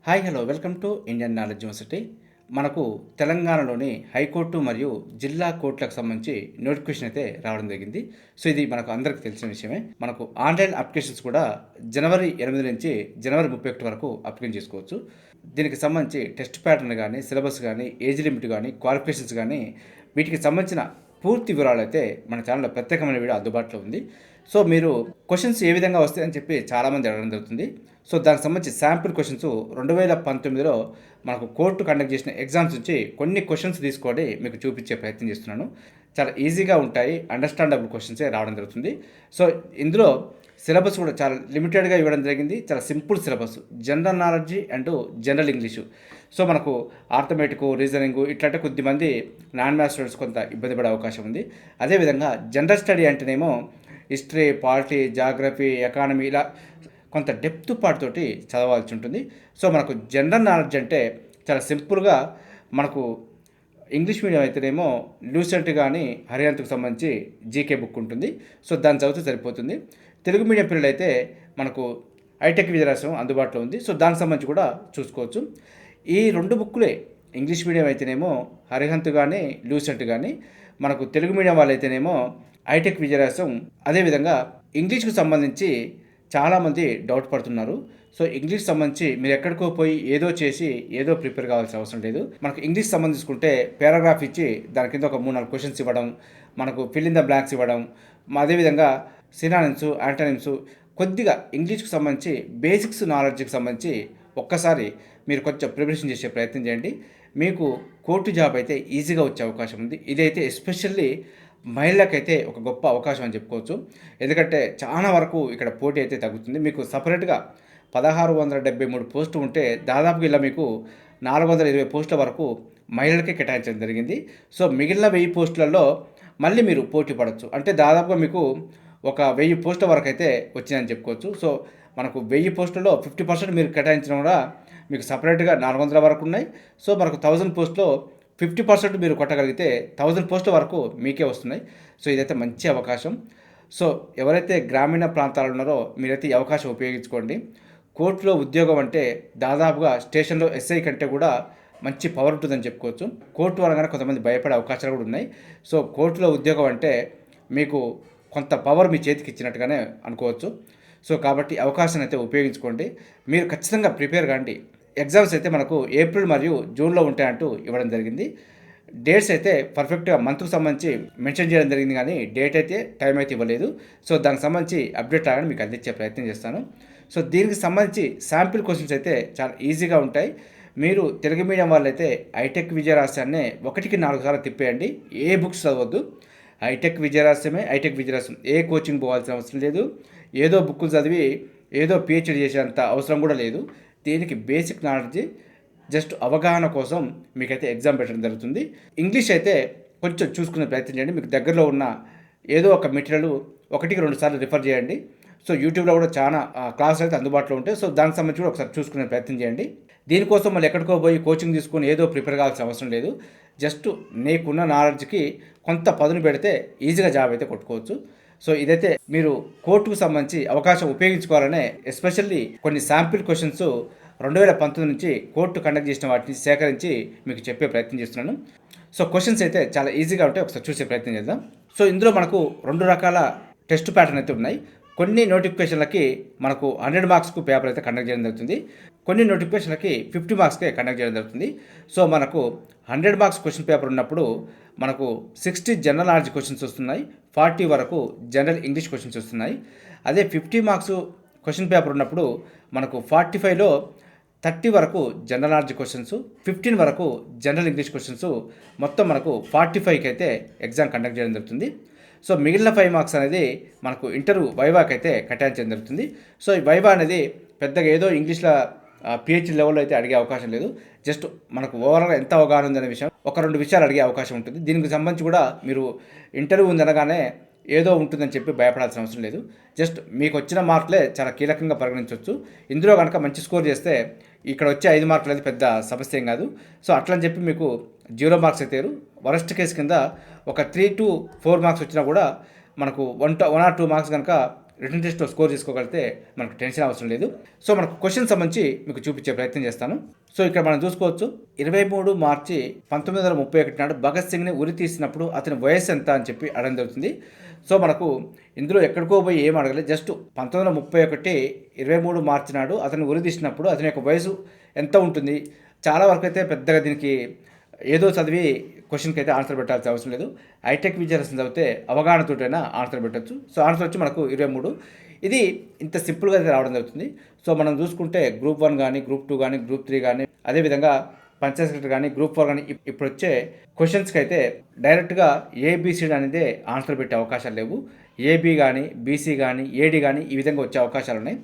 Hi hello welcome to Indian knowledge university. మనకు తెలంగాణలోని high court మరియు జిల్లా కోర్టులకు సంబంధించి నోటిఫికేషన్ అయితే రావడం జరిగింది. సో ఇది మనకు అందరికీ తెలిసిన విషయమే. మనకు ఆన్లైన్ అప్లికేషన్స్ కూడా జనవరి 8 నుంచి జనవరి 31 వరకు అప్లికేషన్ చేసుకోవచ్చు. దీనికి సంబంధించి టెస్ట్ ప్యాటర్న్ కానీ, సిలబస్ కానీ, ఏజ్ లిమిట్ కానీ, క్వాలిఫికేషన్స్ కానీ వీటికి సంబంధించిన పూర్తి వివరాలు అయితే మన ఛానల్లో ప్రత్యేకమైన వీడియో అందుబాటులో ఉంది. సో మీరు క్వశ్చన్స్ ఏ విధంగా వస్తాయని చెప్పి చాలామంది అడగడం జరుగుతుంది. సో దానికి సంబంధించి శాంపుల్ క్వశ్చన్స్ 2019లో మనకు కోర్టు కండక్ట్ చేసిన ఎగ్జామ్స్ నుంచి కొన్ని క్వశ్చన్స్ తీసుకొని మీకు చూపించే ప్రయత్నం చేస్తున్నాను. చాలా ఈజీగా ఉంటాయి, అండర్స్టాండబుల్ క్వశ్చన్సే రావడం జరుగుతుంది. సో ఇందులో సిలబస్ కూడా చాలా లిమిటెడ్గా ఇవ్వడం జరిగింది. చాలా simple syllabus, general knowledge and general English. So మనకు ఆర్థమెటిక్, రీజనింగ్ ఇట్లాంటి కొద్దిమంది నాన్ మ్యాథ్స్ స్టూడెంట్స్ కొంత ఇబ్బంది పడే అవకాశం ఉంది. అదేవిధంగా జనరల్ స్టడీ అంటేనేమో హిస్టరీ, పాలిటీ, జాగ్రఫీ, ఎకానమీ ఇలా కొంత డెప్త్ పార్ట్తోటి చదవాల్సి ఉంటుంది. సో మనకు జనరల్ నాలెడ్జ్ అంటే చాలా సింపుల్గా మనకు ఇంగ్లీష్ మీడియం అయితేనేమో లూసెంట్ కానీ హరియంత్కు సంబంధించి జీకే బుక్ ఉంటుంది. సో దాన్ని చదివితే సరిపోతుంది. తెలుగు మీడియం పిల్లలు అయితే మనకు హైటెక్ విద్యారాశ్రమం అందుబాటులో ఉంది. సో దానికి సంబంధించి కూడా చూసుకోవచ్చు. ఈ రెండు బుక్కులే ఇంగ్లీష్ మీడియం అయితేనేమో హరిహంత్ కానీ లూసెంట్ కానీ, మనకు తెలుగు మీడియం వాళ్ళైతేనేమో హైటెక్ విద్యారాశ్రమం. అదేవిధంగా ఇంగ్లీష్కి సంబంధించి చాలామంది డౌట్ పడుతున్నారు. సో ఇంగ్లీష్ సంబంధించి మీరు ఎక్కడికో పోయి ఏదో చేసి ఏదో ప్రిపేర్ కావాల్సిన అవసరం లేదు. మనకు ఇంగ్లీష్ సంబంధించుకుంటే పారాగ్రాఫ్ ఇచ్చి దాని కింద ఒక 3-4 క్వశ్చన్స్ ఇవ్వడం, మనకు ఫిల్ ఇన్ ద బ్లాంక్స్ ఇవ్వడం, అదేవిధంగా సినానిమ్స్, యాంటనిమ్స్, కొద్దిగా ఇంగ్లీష్కి సంబంధించి బేసిక్స్ నాలెడ్జ్కి సంబంధించి ఒక్కసారి మీరు కొంచెం ప్రిపరేషన్ చేసే ప్రయత్నం చేయండి. మీకు కోర్టు జాబ్ అయితే ఈజీగా వచ్చే అవకాశం ఉంది. ఇదైతే ఎస్పెషల్లీ మహిళలకైతే ఒక గొప్ప అవకాశం అని చెప్పుకోవచ్చు. ఎందుకంటే చాలా వరకు ఇక్కడ పోటీ అయితే తగ్గుతుంది. మీకు సపరేట్గా 1673 పోస్టు ఉంటే దాదాపుగా ఇలా మీకు 420 పోస్టుల వరకు మహిళలకే కేటాయించడం జరిగింది. సో మిగిలిన 1000 పోస్టులలో మళ్ళీ మీరు పోటీ పడవచ్చు. అంటే దాదాపుగా మీకు ఒక 1000 పోస్టుల వరకు అయితే వచ్చిందని చెప్పుకోవచ్చు. సో మనకు 1000 పోస్టులలో 50% మీరు కేటాయించడం కూడా మీకు సపరేట్గా 400 వరకు ఉన్నాయి. సో మనకు 1000 పోస్టులో 50% మీరు కొట్టగలిగితే 1000 పోస్టుల వరకు మీకే వస్తున్నాయి. సో ఇదైతే మంచి అవకాశం. సో ఎవరైతే గ్రామీణ ప్రాంతాలు ఉన్నారో మీరైతే ఈ అవకాశం ఉపయోగించుకోండి. కోర్టులో ఉద్యోగం అంటే దాదాపుగా స్టేషన్లో ఎస్ఐ కంటే కూడా మంచి పవర్ ఉంటుందని చెప్పుకోవచ్చు. కోర్టు అనగానే కొంతమంది భయపడే అవకాశాలు కూడా ఉన్నాయి. సో కోర్టులో ఉద్యోగం అంటే మీకు కొంత పవర్ మీ చేతికి ఇచ్చినట్టుగానే అనుకోవచ్చు. సో కాబట్టి అవకాశాన్ని అయితే ఉపయోగించుకోండి. మీరు ఖచ్చితంగా ప్రిపేర్ కాండి. ఎగ్జామ్స్ అయితే మనకు ఏప్రిల్ మరియు జూన్లో ఉంటాయంటూ ఇవ్వడం జరిగింది. డేట్స్ అయితే పర్ఫెక్ట్గా మంత్కు సంబంధించి మెన్షన్ చేయడం జరిగింది, కానీ డేట్ అయితే టైం అయితే ఇవ్వలేదు. సో దానికి సంబంధించి అప్డేట్ రాగానే మీకు అందించే ప్రయత్నం చేస్తాను. సో దీనికి సంబంధించి శాంపిల్ క్వశ్చన్స్ అయితే చాలా ఈజీగా ఉంటాయి. మీరు తెలుగు మీడియం వాళ్ళైతే హైటెక్ విజయరాశ్యాన్ని 1కి 4 సార్లు తిప్పేయండి. ఏ బుక్స్ చదవద్దు. హైటెక్ విజయరాశ్యమే హైటెక్ విజయరాశ్యం. ఏ కోచింగ్ పోవాల్సిన అవసరం లేదు. ఏదో బుక్కులు చదివి ఏదో పిహెచ్డి చేసేంత అవసరం కూడా లేదు. దీనికి బేసిక్ నాలెడ్జ్, జస్ట్ అవగాహన కోసం మీకైతే ఎగ్జామ్ పెట్టడం జరుగుతుంది. ఇంగ్లీష్ అయితే కొంచెం చూసుకునే ప్రయత్నం చేయండి. మీకు దగ్గరలో ఉన్న ఏదో ఒక మెటీరియల్ 1కి 2 సార్లు రిఫర్ చేయండి. సో యూట్యూబ్లో కూడా చాలా క్లాసులు అయితే అందుబాటులో ఉంటాయి. సో దానికి సంబంధించి కూడా ఒకసారి చూసుకునే ప్రయత్నం చేయండి. దీనికోసం మళ్ళీ ఎక్కడికో పోయి కోచింగ్ తీసుకొని ఏదో ప్రిపేర్ కావాల్సిన అవసరం లేదు. జస్ట్ నీకున్న నాలెడ్జ్కి కొంత పదును పెడితే ఈజీగా జాబ్ అయితే కొట్టుకోవచ్చు. సో ఇదైతే మీరు కోర్టుకు సంబంధించి అవకాశం ఉపయోగించుకోవాలనే ఎస్పెషల్లీ కొన్ని శాంపిల్ క్వశ్చన్స్ 2019 నుంచి కోర్టు కండక్ట్ చేసిన వాటిని సేకరించి మీకు చెప్పే ప్రయత్నం చేస్తున్నాను. సో క్వశ్చన్స్ అయితే చాలా ఈజీగా ఉంటాయి. ఒకసారి చూసే ప్రయత్నం చేద్దాం. సో ఇందులో మనకు 2 రకాల టెస్ట్ ప్యాటర్న్ అయితే ఉన్నాయి. కొన్ని నోటిఫికేషన్లకి మనకు 100 మార్క్స్కు పేపర్ అయితే కండక్ట్ చేయడం జరుగుతుంది. కొన్ని నోటిఫికేషన్లకి 50 మార్క్స్కే కండక్ట్ చేయడం జరుగుతుంది. సో మనకు 100 మార్క్స్ క్వశ్చన్ పేపర్ ఉన్నప్పుడు మనకు 60 జనరల్ నాలెడ్జ్ క్వశ్చన్స్ వస్తున్నాయి, 40 వరకు జనరల్ ఇంగ్లీష్ క్వశ్చన్స్ వస్తున్నాయి. అదే 50 మార్క్స్ క్వశ్చన్ పేపర్ ఉన్నప్పుడు మనకు 45లో 30 వరకు జనరల్ నాలెడ్జ్ క్వశ్చన్స్, 15 వరకు జనరల్ ఇంగ్లీష్ క్వశ్చన్స్, మొత్తం మనకు 45కి అయితే ఎగ్జామ్ కండక్ట్ చేయడం జరుగుతుంది. సో మిగిలిన 5 మార్క్స్ అనేది మనకు ఇంటర్వ్యూ వైవాకి అయితే కేటాయించడం జరుగుతుంది. సో ఈ వైవా అనేది పెద్దగా ఏదో ఇంగ్లీష్లో పిహెచ్డి లెవెల్లో అయితే అడిగే అవకాశం లేదు. జస్ట్ మనకు ఓవరాల్గా ఎంత అవగాహన ఉందనే విషయం 1-2 విషయాలు అడిగే అవకాశం ఉంటుంది. దీనికి సంబంధించి కూడా మీరు ఇంటర్వ్యూ ఉందనగానే ఏదో ఉంటుందని చెప్పి భయపడాల్సిన అవసరం లేదు. జస్ట్ మీకు వచ్చిన మార్కులే చాలా కీలకంగా పరిగణించవచ్చు. ఇందులో కనుక మంచి స్కోర్ చేస్తే ఇక్కడ వచ్చే 5 మార్కులు అనేది పెద్ద సమస్య ఏం కాదు. సో అట్లని చెప్పి మీకు 0 మార్క్స్ అయితే వరస్ట్ కేసు కింద ఒక 3 to 4 మార్క్స్ వచ్చినా కూడా మనకు 1 or 2 మార్క్స్ కనుక రిటర్న్ టెస్ట్లో స్కోర్ చేసుకోగలిగితే మనకు టెన్షన్ అవసరం లేదు. సో మనకు క్వశ్చన్ సంబంధించి మీకు చూపించే ప్రయత్నం చేస్తాను. సో ఇక్కడ మనం చూసుకోవచ్చు 23 మార్చి 1931 నాడు భగత్ సింగ్ని ఉరి తీసినప్పుడు అతని వయస్సు ఎంత అని చెప్పి అడగడం జరుగుతుంది. సో మనకు ఇందులో ఎక్కడికో పోయి ఏం అడగలేదు, జస్ట్ 1931 23 మార్చి నాడు అతను ఉరి తీసినప్పుడు అతని యొక్క వయసు ఎంత ఉంటుంది. చాలా వరకు అయితే పెద్దగా దీనికి ఏదో చదివి క్వశ్చన్కి అయితే ఆన్సర్ పెట్టాల్సిన అవసరం లేదు. హైటెక్ విద్యారసం చదివితే అవగాహనతోటైనా ఆన్సర్ పెట్టచ్చు. సో ఆన్సర్ వచ్చి మనకు 23. ఇది ఇంత సింపుల్గా అయితే రావడం జరుగుతుంది. సో మనం చూసుకుంటే గ్రూప్ 1 కానీ, గ్రూప్ 2 కానీ, గ్రూప్ 3 కానీ, అదేవిధంగా పంచాయత్ సెక్రటరీ కానీ, గ్రూప్ 4 కానీ ఇప్పుడు వచ్చే క్వశ్చన్స్కి అయితే డైరెక్ట్గా ఏబిసిడి అనేది ఆన్సర్ పెట్టే అవకాశాలు లేవు. ఏబి కానీ, బీసీ కానీ, ఏడి కానీ ఈ విధంగా వచ్చే అవకాశాలు ఉన్నాయి.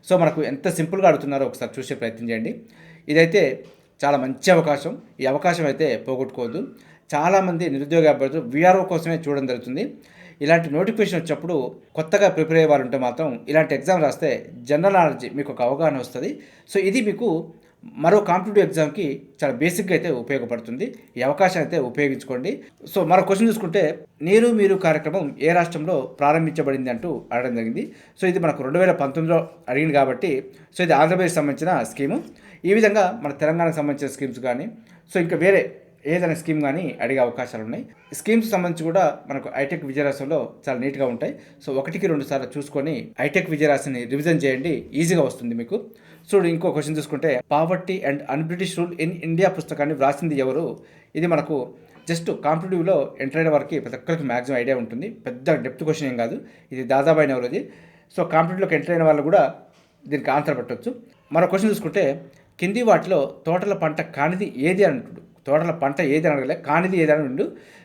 సో మనకు ఎంత సింపుల్గా అడుగుతున్నారో ఒకసారి చూసే ప్రయత్నం చేయండి. ఇదైతే చాలా మంచి అవకాశం. ఈ అవకాశం అయితే పోగొట్టుకోవద్దు. చాలామంది నిరుద్యోగ అభ్యర్థులు వీఆర్ఓ కోసమే చూడడం జరుగుతుంది. ఇలాంటి నోటిఫికేషన్ వచ్చినప్పుడు కొత్తగా ప్రిపేర్ అయ్యే వాళ్ళు ఉంటే మాత్రం ఇలాంటి ఎగ్జామ్ రాస్తే జనరల్ నాలెడ్జ్ మీకు ఒక అవగాహన వస్తుంది. సో ఇది మీకు మరో కాంపిటేటివ్ ఎగ్జామ్కి చాలా బేసిక్గా అయితే ఉపయోగపడుతుంది. ఈ అవకాశం అయితే ఉపయోగించుకోండి. సో మరో క్వశ్చన్ చూసుకుంటే నీరు మీరు కార్యక్రమం ఏ రాష్ట్రంలో ప్రారంభించబడింది అంటూ అడగడం జరిగింది. సో ఇది మనకు 2019లో అడిగింది కాబట్టి సో ఇది ఆంధ్రప్రదేశ్ సంబంధించిన స్కీము. ఈ విధంగా మన తెలంగాణకు సంబంధించిన స్కీమ్స్ కానీ, సో ఇంకా వేరే ఏదైనా స్కీమ్ కానీ అడిగే అవకాశాలు ఉన్నాయి. స్కీమ్స్ సంబంధించి కూడా మనకు హైటెక్ విజయరాశిలో చాలా నీట్గా ఉంటాయి. సో 1-2 సార్లు చూసుకొని హైటెక్ విజయరాశిని రివిజన్ చేయండి, ఈజీగా వస్తుంది మీకు. చూడు ఇంకో క్వశ్చన్ చూసుకుంటే poverty and un-British rule in India పుస్తకాన్ని వ్రాసింది ఎవరు. ఇది మనకు జస్ట్ కాంపిటేటివ్లో ఎంటర్ అయిన వారికి ప్రతి ఒక్కరికి మ్యాక్సిమం ఐడియా ఉంటుంది. పెద్ద డెప్త్ క్వశ్చన్ ఏం కాదు, ఇది దాదాపు అయిన ఎవరు. సో కాంపిటేటివ్లోకి ఎంటర్ అయిన వాళ్ళు కూడా దీనికి ఆన్సర్ పెట్టవచ్చు. మరో క్వశ్చన్ చూసుకుంటే కింది వాటిలో తోటల పంట కానిది ఏది అని అంటుడు. తోటల పంట ఏది అని అడగలే, కానిది ఏది అని ఉండు.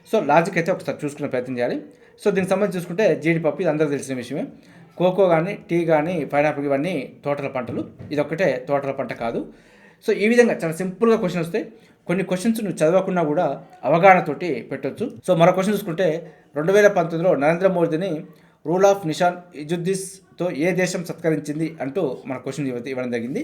సో లాజిక్ అయితే ఒకసారి చూసుకునే ప్రయత్నం చేయాలి. సో దీనికి సంబంధించి చూసుకుంటే జీడిపప్పు ఇది అందరికీ తెలిసిన విషయమే. కోకో కానీ, టీ కానీ, పైనాపిల్ ఇవన్నీ తోటల పంటలు. ఇదొక్కటే తోటల పంట కాదు. సో ఈ విధంగా చాలా సింపుల్గా క్వశ్చన్ వస్తాయి. కొన్ని క్వశ్చన్స్ నువ్వు చదవకుండా కూడా అవగాహనతోటి పెట్టవచ్చు. సో మరో క్వశ్చన్ చూసుకుంటే 2019లో నరేంద్ర మోదీని రూల్ ఆఫ్ నిషాన్ ఇజుద్దీన్తో ఏ దేశం సత్కరించింది అంటూ మన క్వశ్చన్ ఇవ్వడం జరిగింది.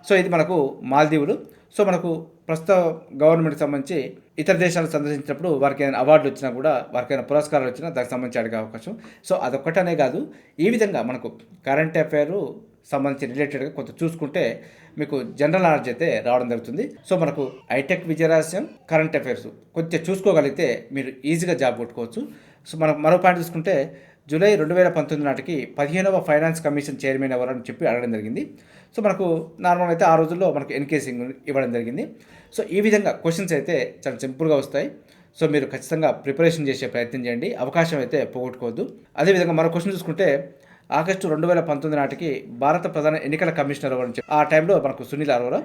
సో ఇది మనకు మాల్దీవులు. సో మనకు ప్రస్తుత గవర్నమెంట్కి సంబంధించి ఇతర దేశాలు సందర్శించినప్పుడు వారికి ఏదైనా అవార్డులు వచ్చినా కూడా, వారికి ఏదైనా పురస్కారాలు వచ్చినా దానికి సంబంధించి అడిగే అవకాశం. సో అదొక్కటనే కాదు, ఈ విధంగా మనకు కరెంట్ అఫైర్ సంబంధించి రిలేటెడ్గా కొంత చూసుకుంటే మీకు జనరల్ నాలెడ్జ్ అయితే రావడం జరుగుతుంది. సో మనకు హైటెక్ విజయరహస్యం, కరెంట్ అఫైర్స్ కొంచెం చూసుకోగలిగితే మీరు ఈజీగా జాబ్ కొట్టుకోవచ్చు. సో మనం మరో పాయింట్ చూసుకుంటే జూలై 2019 నాటికి 15వ ఫైనాన్స్ కమిషన్ చైర్మన్ ఎవరు అని చెప్పి అడగడం జరిగింది. సో మనకు నార్మల్గా అయితే ఆ రోజుల్లో మనకు ఎన్కే సింగ్ ఇవ్వడం జరిగింది. సో ఈ విధంగా క్వశ్చన్స్ అయితే చాలా సింపుల్గా వస్తాయి. సో మీరు ఖచ్చితంగా ప్రిపరేషన్ చేసే ప్రయత్నం చేయండి, అవకాశం అయితే పోగొట్టుకోవద్దు. అదేవిధంగా మరో క్వశ్చన్ చూసుకుంటే ఆగస్టు 2019 నాటికి భారత ప్రధాన ఎన్నికల కమిషనర్ ఎవరు అని చెప్పి ఆ టైంలో మనకు సునీల్ అరోరా.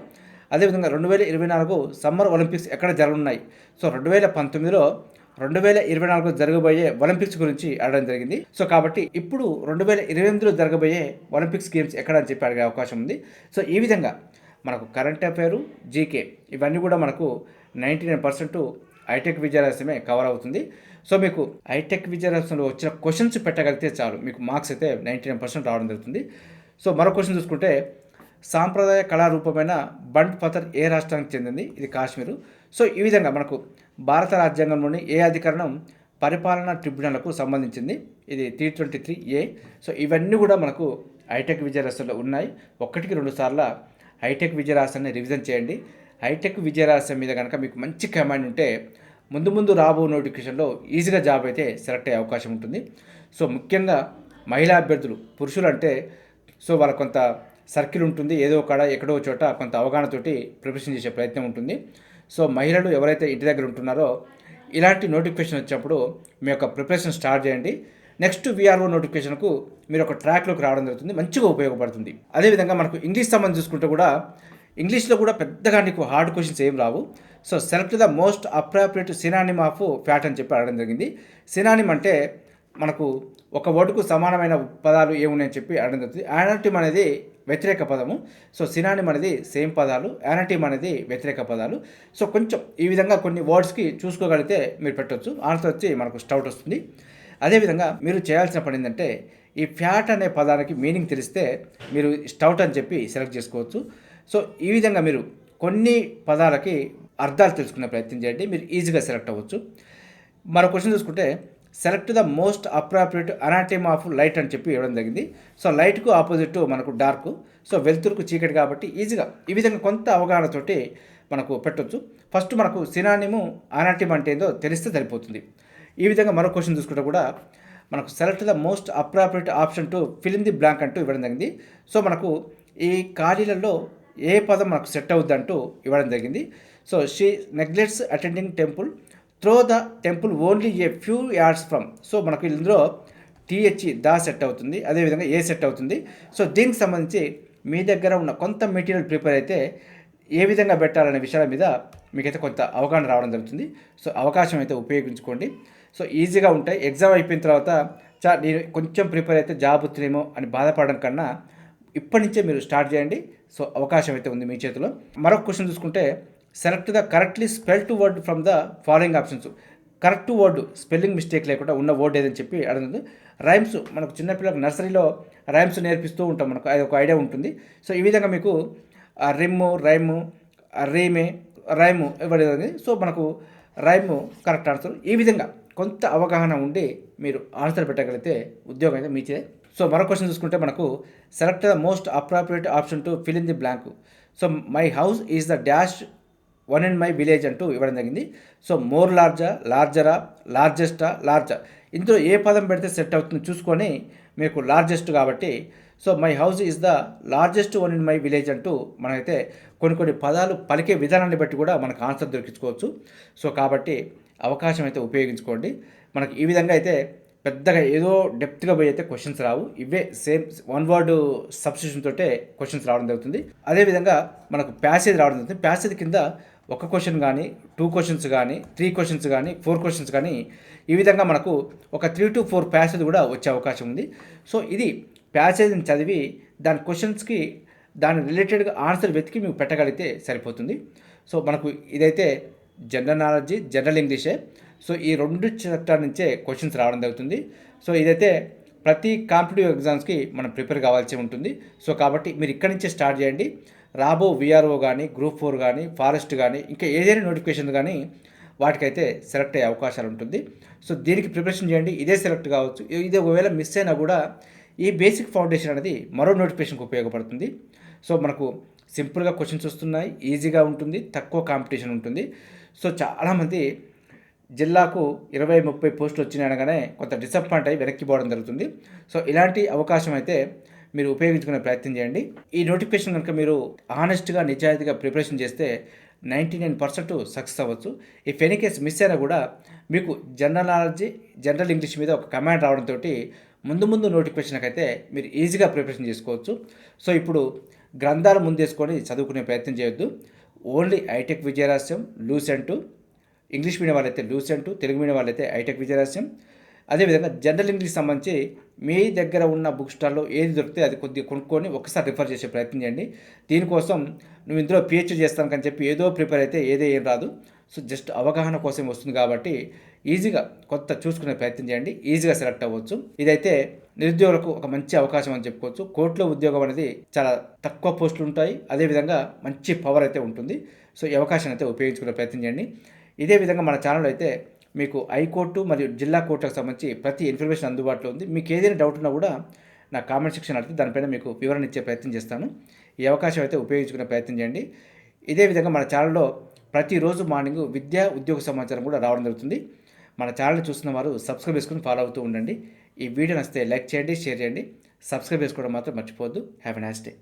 అదేవిధంగా 2024 సమ్మర్ ఒలింపిక్స్ ఎక్కడ జరగనున్నాయి. సో 2019లో 2024 జరగబోయే ఒలింపిక్స్ గురించి అడగడం జరిగింది. సో కాబట్టి ఇప్పుడు 2028లో జరగబోయే ఒలింపిక్స్ గేమ్స్ ఎక్కడ అని చెప్పి అడిగే అవకాశం ఉంది. సో ఈ విధంగా మనకు కరెంట్ అఫైరు, జీకే ఇవన్నీ కూడా మనకు 99% హైటెక్ విజయరహస్యమే కవర్ అవుతుంది. సో మీకు హైటెక్ విజయరహస్యంలో వచ్చిన క్వశ్చన్స్ పెట్టగలిగితే చాలు, మీకు మార్క్స్ అయితే 99% రావడం జరుగుతుంది. సో మరో క్వశ్చన్ చూసుకుంటే సాంప్రదాయ కళారూపమైన బండ్ పథర్ ఏ రాష్ట్రానికి చెందింది. ఇది కాశ్మీరు. సో ఈ విధంగా మనకు భారత రాజ్యాంగంలోని ఏ అధికరణం పరిపాలనా ట్రిబ్యునల్కు సంబంధించింది. ఇది 323A. సో ఇవన్నీ కూడా మనకు హైటెక్ విజయరహస్యంలో ఉన్నాయి. 1-2 సార్లు హైటెక్ విజయరహస్యాన్ని రివిజన్ చేయండి. హైటెక్ విజయరహస్యం మీద కనుక మీకు మంచి కమాండ్ ఉంటే ముందు రాబో నోటిఫికేషన్లో ఈజీగా జాబ్ అయితే సెలెక్ట్ అయ్యే అవకాశం ఉంటుంది. సో ముఖ్యంగా మహిళా అభ్యర్థులు, పురుషులు అంటే సో వాళ్ళ కొంత సర్కిల్ ఉంటుంది, ఏదో ఒక ఎక్కడో చోట కొంత అవగాహనతోటి ప్రిపరేషన్ చేసే ప్రయత్నం ఉంటుంది. సో మహిళలు ఎవరైతే ఇంటి దగ్గర ఉంటున్నారో ఇలాంటి నోటిఫికేషన్ వచ్చినప్పుడు మీ యొక్క ప్రిపరేషన్ స్టార్ట్ చేయండి. నెక్స్ట్ విఆర్ఓ నోటిఫికేషన్కు మీరు ఒక ట్రాక్లోకి రావడం జరుగుతుంది, మంచిగా ఉపయోగపడుతుంది. అదేవిధంగా మనకు ఇంగ్లీష్ సంబంధించి చూసుకుంటే కూడా ఇంగ్లీష్లో కూడా పెద్దగా నీకు హార్డ్ క్వశ్చన్స్ ఏం రావు. So select the most appropriate synonym of fat అని చెప్పి అడగడం జరిగింది. సినానిమ్ అంటే మనకు ఒక వర్డ్కు సమానమైన పదాలు ఏమున్నాయని చెప్పి అడగడం జరుగుతుంది. యానటిమ్ అనేది వ్యతిరేక పదము. సో సినానిమ్ అనేది సేమ్ పదాలు, యానటిమ్ అనేది వ్యతిరేక పదాలు. సో కొంచెం ఈ విధంగా కొన్ని వర్డ్స్కి చూసుకోగలిగితే మీరు పెట్టవచ్చు, ఆన్సర్ వచ్చి మనకు స్టౌట్ వస్తుంది. అదేవిధంగా మీరు చేయాల్సిన పని ఏంటంటే ఈ ఫ్యాట్ అనే పదానికి మీనింగ్ తెలిస్తే మీరు స్టౌట్ అని చెప్పి సెలెక్ట్ చేసుకోవచ్చు. సో ఈ విధంగా మీరు కొన్ని పదాలకి అర్థాలు తెలుసుకునే ప్రయత్నం చేయండి, మీరు ఈజీగా సెలెక్ట్ అవ్వచ్చు. మరో క్వశ్చన్ చూసుకుంటే select the most appropriate anatomy of light అని చెప్పి ఇవ్వడం జరిగింది. సో లైట్కు ఆపోజిట్ మనకు డార్క్, సో వెలుతురుకు చీకటి కాబట్టి ఈజీగా ఈ విధంగా కొంత అవగాహనతోటి మనకు పెట్టొచ్చు. ఫస్ట్ మనకు సినానిము అనాటమీ అంటే ఏందో తెలిస్తే సరిపోతుంది. ఈ విధంగా మరో క్వశ్చన్ చూసుకుంటే కూడా మనకు select the most appropriate option to fill in the blank అంటూ ఇవ్వడం జరిగింది. సో మనకు ఈ ఖాళీలలో ఏ పదం మనకు సెట్ అవుద్ది అంటూ ఇవ్వడం జరిగింది. So she neglects attending temple though the temple only a few yards from. సో మనకు ఇందులో టీహెచ్ దా సెట్ అవుతుంది, అదేవిధంగా ఏ సెట్ అవుతుంది. సో దీనికి సంబంధించి మీ దగ్గర ఉన్న కొంత మెటీరియల్ ప్రిపేర్ అయితే ఏ విధంగా పెట్టాలనే విషయాల మీద మీకైతే కొంత అవగాహన రావడం జరుగుతుంది. సో అవకాశం అయితే ఉపయోగించుకోండి. సో ఈజీగా ఉంటాయి. ఎగ్జామ్ అయిపోయిన తర్వాత నేను కొంచెం ప్రిపేర్ అయితే జాబ్ వస్తుందేమో అని బాధపడడం కన్నా ఇప్పటి నుంచే మీరు స్టార్ట్ చేయండి. సో అవకాశం అయితే ఉంది మీ చేతిలో. మరొక క్వశ్చన్ చూసుకుంటే select the correctly spelled word from the following options. Correct word spelling mistake లేకుండా ఉన్న వర్డ్ ఏదని చెప్పి అడుగుతుంది. రైమ్స్ మనకు చిన్నపిల్లలకు నర్సరీలో రైమ్స్ నేర్పిస్తూ ఉంటాం, మనకు అది ఒక ఐడియా ఉంటుంది. సో ఈ విధంగా మీకు రిమ్ము, రైము, రీమే, రైము ఇవ్వడం. సో మనకు రైము కరెక్ట్ ఆన్సర్. ఈ విధంగా కొంత అవగాహన ఉండి మీరు ఆన్సర్ పెట్టగలిగితే ఉద్యోగం అయితే మీచే. సో మరో క్వశ్చన్ చూసుకుంటే మనకు select the most appropriate option to fill in the blank. So my house is the dash one in my village అంటూ ఇవ్వడం జరిగింది. సో మోర్ లార్జా, లార్జరా, లార్జెస్టా, లార్జా, ఇందులో ఏ పదం పెడితే సెట్ అవుతుంది చూసుకొని మీకు లార్జెస్ట్ కాబట్టి so my house is the largest one in my village అంటూ మనమైతే కొన్ని పదాలు పలికే విధానాన్ని బట్టి కూడా మనకు ఆన్సర్ దొరికించుకోవచ్చు. సో కాబట్టి అవకాశం అయితే ఉపయోగించుకోండి. మనకి ఈ విధంగా అయితే పెద్దగా ఏదో డెప్త్గా పోయి అయితే క్వశ్చన్స్ రావు. ఇవే సేమ్ వన్ వర్డ్ సబ్స్టిట్యూషన్ తోటే క్వశ్చన్స్ రావడం జరుగుతుంది. అదేవిధంగా మనకు ప్యాసేజ్ రావడం జరుగుతుంది. ప్యాసేజ్ కింద ఒక క్వశ్చన్ కానీ, 2 క్వశ్చన్స్ కానీ, 3 క్వశ్చన్స్ కానీ, 4 క్వశ్చన్స్ కానీ, ఈ విధంగా మనకు ఒక 3 to 4 ప్యాసేజ్ కూడా వచ్చే అవకాశం ఉంది. సో ఇది ప్యాసేజ్ని చదివి దాని క్వశ్చన్స్కి దాని రిలేటెడ్గా ఆన్సర్ వెతికి మీకు పెట్టగలిగితే సరిపోతుంది. సో మనకు ఇదైతే జనరల్ నాలెడ్జ్, జనరల్ ఇంగ్లీషే. సో ఈ 2 సెక్టార్ నుంచే క్వశ్చన్స్ రావడం జరుగుతుంది. సో ఇదైతే ప్రతి కాంపిటేటివ్ ఎగ్జామ్స్కి మనం ప్రిపేర్ కావాల్సి ఉంటుంది. సో కాబట్టి మీరు ఇక్కడి నుంచే స్టార్ట్ చేయండి. రాబో విఆర్ఓ కానీ, గ్రూప్ 4 కానీ, ఫారెస్ట్ కానీ, ఇంకా ఏదైనా నోటిఫికేషన్ కానీ వాటికైతే సెలెక్ట్ అయ్యే అవకాశాలు ఉంటుంది. సో దీనికి ప్రిపరేషన్ చేయండి. ఇదే సెలెక్ట్ కావచ్చు. ఇది ఒకవేళ మిస్ అయినా కూడా ఈ బేసిక్ ఫౌండేషన్ అనేది మరో నోటిఫికేషన్కి ఉపయోగపడుతుంది. సో మనకు సింపుల్గా క్వశ్చన్స్ వస్తున్నాయి, ఈజీగా ఉంటుంది, తక్కువ కాంపిటీషన్ ఉంటుంది. సో చాలామంది జిల్లాకు 20-30 పోస్టులు వచ్చినాయి అనగానే కొంత డిసప్పాయింట్ అయ్యి వెనక్కి పోవడం జరుగుతుంది. సో ఇలాంటి అవకాశం అయితే మీరు ఉపయోగించుకునే ప్రయత్నం చేయండి. ఈ నోటిఫికేషన్ కనుక మీరు ఆనెస్ట్గా, నిజాయితీగా ప్రిపరేషన్ చేస్తే 99% సక్సెస్ అవ్వచ్చు. ఇఫ్ ఎనీ కేస్ మిస్ అయినా కూడా మీకు జనరల్ నాలెడ్జ్, జనరల్ ఇంగ్లీష్ మీద ఒక కమాండ్ రావడంతో ముందు నోటిఫికేషన్కి అయితే మీరు ఈజీగా ప్రిపరేషన్ చేసుకోవచ్చు. సో ఇప్పుడు గ్రంథాలు ముందేసుకొని చదువుకునే ప్రయత్నం చేయొద్దు. ఓన్లీ ఐటెక్ విజయరహస్యం, లూసెంటు, ఇంగ్లీష్ మీడియం వాళ్ళైతే లూసెంటు, తెలుగు మీడియం వాళ్ళైతే ఐటెక్ విజయరహస్యం, అదేవిధంగా జనరల్ ఇంగ్లీష్ సంబంధించి మీ దగ్గర ఉన్న బుక్ స్టాల్లో ఏది దొరికితే అది కొద్దిగా కొనుక్కొని ఒకసారి రిఫర్ చేసే ప్రయత్నం చేయండి. దీనికోసం నువ్వు ఇందులో పిహెచ్డీ చేస్తాను కానీ చెప్పి ఏదో ప్రిపేర్ అయితే ఏం రాదు. సో జస్ట్ అవగాహన కోసం వస్తుంది కాబట్టి ఈజీగా కొత్త చూసుకునే ప్రయత్నం చేయండి. ఈజీగా సెలెక్ట్ అవ్వచ్చు. ఇదైతే నిరుద్యోగులకు ఒక మంచి అవకాశం అని చెప్పుకోవచ్చు. కోర్టులో ఉద్యోగం అనేది చాలా తక్కువ పోస్టులు ఉంటాయి, అదేవిధంగా మంచి పవర్ అయితే ఉంటుంది. సో ఈ అవకాశాన్ని అయితే ఉపయోగించుకునే ప్రయత్నం చేయండి. ఇదే విధంగా మన ఛానల్ అయితే మీకు హైకోర్టు మరియు జిల్లా కోర్టులకు సంబంధించి ప్రతి ఇన్ఫర్మేషన్ అందుబాటులో ఉంది. మీకు ఏదైనా డౌట్ ఉన్నా కూడా నా కామెంట్ సెక్షన్ అడిగితే దానిపైన మీకు వివరణ ఇచ్చే ప్రయత్నం చేస్తాను. ఈ అవకాశం అయితే ఉపయోగించుకునే ప్రయత్నం చేయండి. ఇదే విధంగా మన ఛానల్లో ప్రతిరోజు మార్నింగ్ విద్యా ఉద్యోగ సమాచారం కూడా రావడం జరుగుతుంది. మన ఛానల్ చూస్తున్న వారు సబ్స్క్రైబ్ చేసుకుని ఫాలో అవుతూ ఉండండి. ఈ వీడియో నచ్చితే లైక్ చేయండి, షేర్ చేయండి, సబ్స్క్రైబ్ చేసుకోవడం మాత్రం మర్చిపోవద్దు. Have a nice day.